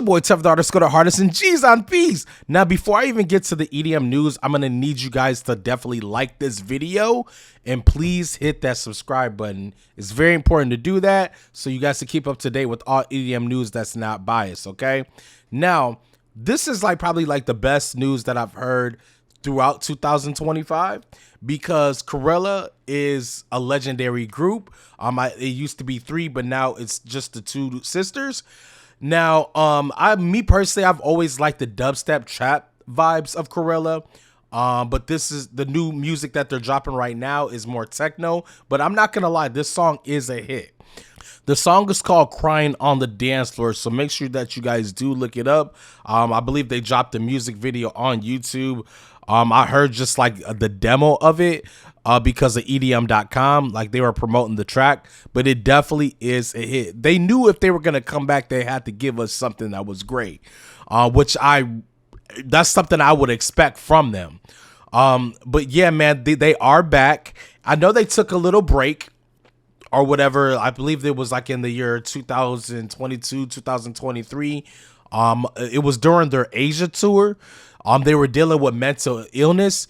your boy Tough the Artist, go to hardest and G's on peace. Now, before I even get to the EDM news, I'm gonna need you guys to definitely like this video and please hit that subscribe button. It's very important to do that so you guys can keep up to date with all EDM news that's not biased. Okay. Now, this is probably the best news that I've heard throughout 2025 because Krewella is a legendary group. It used to be 3, but now it's just the 2 sisters. Now, me personally, I've always liked the dubstep trap vibes of Krewella. But this is the new music that they're dropping right now is more techno, but I'm not gonna lie, this song is a hit. The song is called Crying on the Dance Floor, so make sure that you guys do look it up. I believe they dropped the music video on YouTube. I heard just the demo of it because of EDM.com, they were promoting the track, but it definitely is a hit. They knew if they were going to come back, they had to give us something that was great, that's something I would expect from them. But yeah, man, they are back. I know they took a little break or whatever. I believe it was in the year 2022, 2023. It was during their Asia tour. They were dealing with mental illness,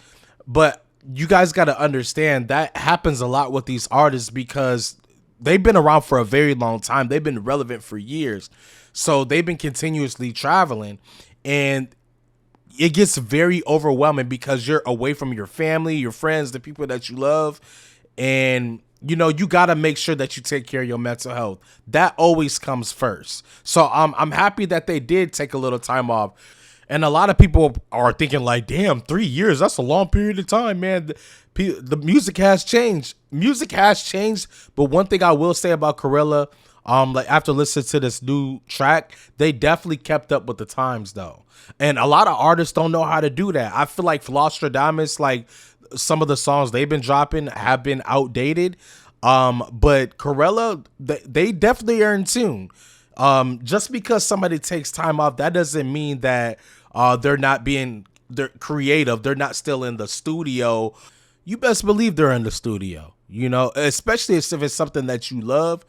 but you guys got to understand that happens a lot with these artists because they've been around for a very long time. They've been relevant for years. So they've been continuously traveling, and it gets very overwhelming because you're away from your family, your friends, the people that you love. And, you got to make sure that you take care of your mental health. That always comes first. So I'm happy that they did take a little time off. And a lot of people are thinking damn, 3 years, that's a long period of time, man. The music has changed. Music has changed. But one thing I will say about Krewella, after listening to this new track, they definitely kept up with the times though. And a lot of artists don't know how to do that. I feel like Flostradamus, some of the songs they've been dropping have been outdated. But Krewella, they definitely are in tune. Just because somebody takes time off, that doesn't mean that they're creative. They're not still in the studio. You best believe they're in the studio, especially if it's something that you love,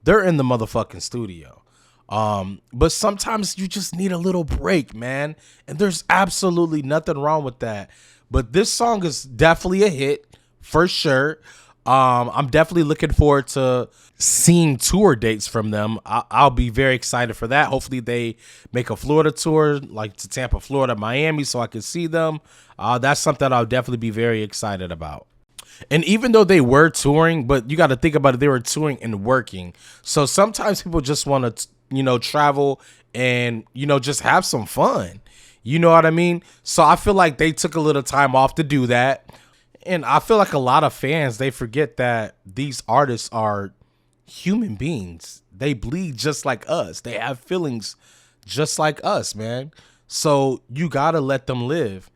they're in the motherfucking studio. But sometimes you just need a little break, man. And there's absolutely nothing wrong with that. But this song is definitely a hit for sure. I'm definitely looking forward to seeing tour dates from them. I'll be very excited for that. Hopefully they make a Florida tour, to Tampa, Florida, Miami, so I can see them. That's something I'll definitely be very excited about. And even though they were touring, but you got to think about it, they were touring and working. So sometimes people just want to, travel and, just have some fun. You know what I mean? So I feel like they took a little time off to do that. And I feel like a lot of fans, they forget that these artists are human beings. They bleed just like us. They have feelings just like us, man. So you got to let them live.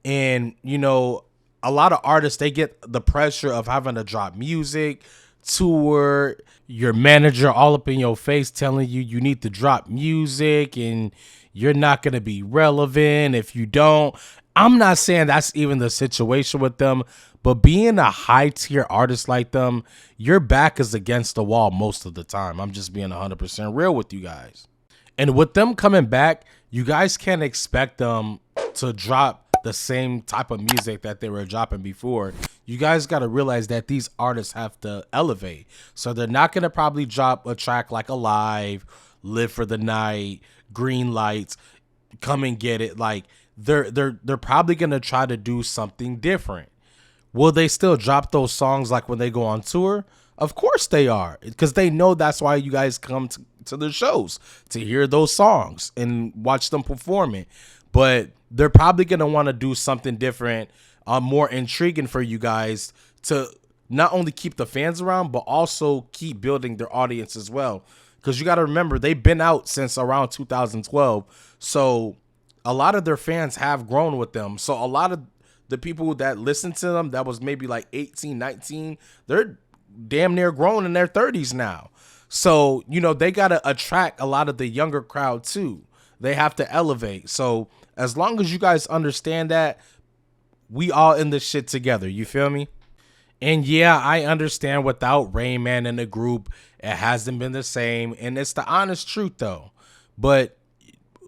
And, a lot of artists, they get the pressure of having to drop music, tour, your manager all up in your face telling you need to drop music and you're not going to be relevant if you don't. I'm not saying that's even the situation with them, but being a high tier artist like them, your back is against the wall most of the time. I'm just being 100% real with you guys. And with them coming back, you guys can't expect them to drop the same type of music that they were dropping before. You guys got to realize that these artists have to elevate. So they're not going to probably drop a track like Alive, Live for the Night, Green Lights, Come and Get It. They're probably going to try to do something different. Will they still drop those songs when they go on tour? Of course they are, because they know that's why you guys come to the shows, to hear those songs and watch them perform it. But they're probably going to want to do something different, more intriguing for you guys to not only keep the fans around, but also keep building their audience as well. Because you got to remember, they've been out since around 2012. So a lot of their fans have grown with them. So a lot of the people that listen to them that was maybe 18, 19, they're damn near grown in their 30s now. So, they got to attract a lot of the younger crowd too. They have to elevate. So as long as you guys understand that, we all in this shit together. You feel me? And yeah, I understand without Rain Man in the group, it hasn't been the same. And it's the honest truth though. But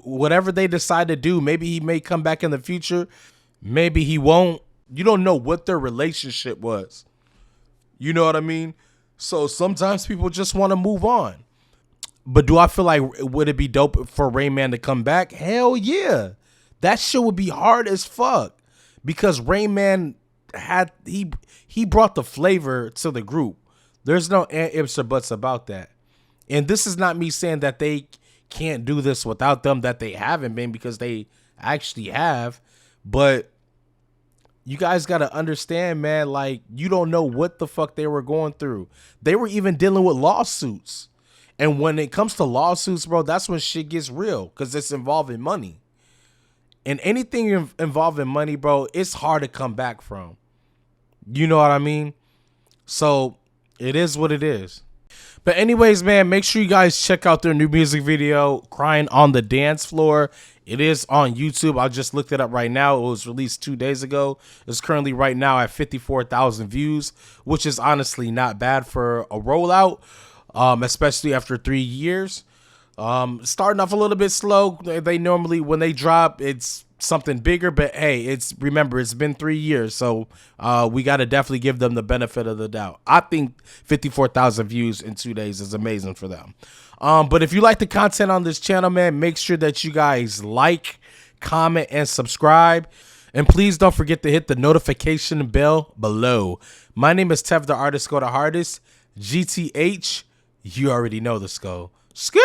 whatever they decide to do, maybe he may come back in the future. Maybe he won't. You don't know what their relationship was. You know what I mean? So sometimes people just want to move on. But do I feel like, would it be dope for Rain Man to come back? Hell yeah. That shit would be hard as fuck. Because Rain Man he brought the flavor to the group. There's no ifs or buts about that. And this is not me saying that they can't do this without them, that they haven't been, because they actually have. But you guys got to understand, man, like, you don't know what the fuck they were going through. They were even dealing with lawsuits. And when it comes to lawsuits, bro, that's when shit gets real, because it's involving money. And anything involving money, bro, it's hard to come back from. You know what I mean? So it is what it is. But anyways, man, make sure you guys check out their new music video, Crying on the Dance Floor. It is on YouTube. I just looked it up right now. It was released 2 days ago. It's currently right now at 54,000 views, which is honestly not bad for a rollout, especially after 3 years. Starting off a little bit slow. They normally, when they drop, it's something bigger, but hey, remember, it's been 3 years, so we got to definitely give them the benefit of the doubt. I think 54,000 views in 2 days is amazing for them. But if you like the content on this channel, man, make sure that you guys like, comment, and subscribe. And please don't forget to hit the notification bell below. My name is Tev the Artist Go the Hardest. GTH, you already know the skull. Ski!